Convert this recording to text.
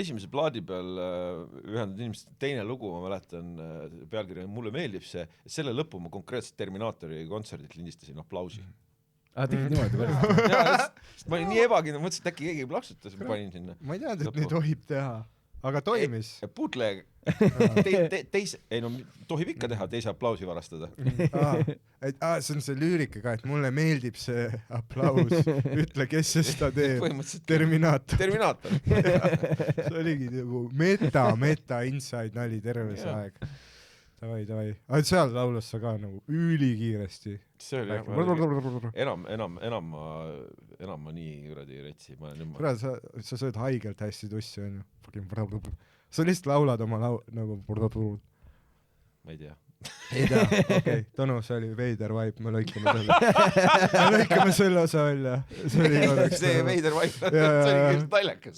esimese plaadi peal ühendanud inimesed, teine lugu, ma mäletan, pealkirja mulle meeldib see, selle lõppu ma konkreetselt Terminaatori kontserdilt lindistasin aplausi. Tegid niimoodi palju. Ma olin nii ebakindel, mõtlesin, et äkki keegi plaksutas, ma panin sinna. Ma ei teadnud, et nii tohib teha, aga toimis. Bootleg. Tohib ikka teha teise aplausi varastada. See on see lüürika ka, et mulle meeldib see aplaus. Ütle, kes seda teeb. Terminaator. See oligi nagu meta inside nali terve see aeg. Davai. Aga seal laulas sa ka nagu ülikiiresti. See oli enam ma nii kuradi retsi. Sa sööd haigelt hästi tussi, on ju. Sa lihtsalt laulad oma nagu ma ei tea. Okei, Tõnu, see oli veider vibe, me lõikame selle osa välja. See veider vibe, see oli naljakas.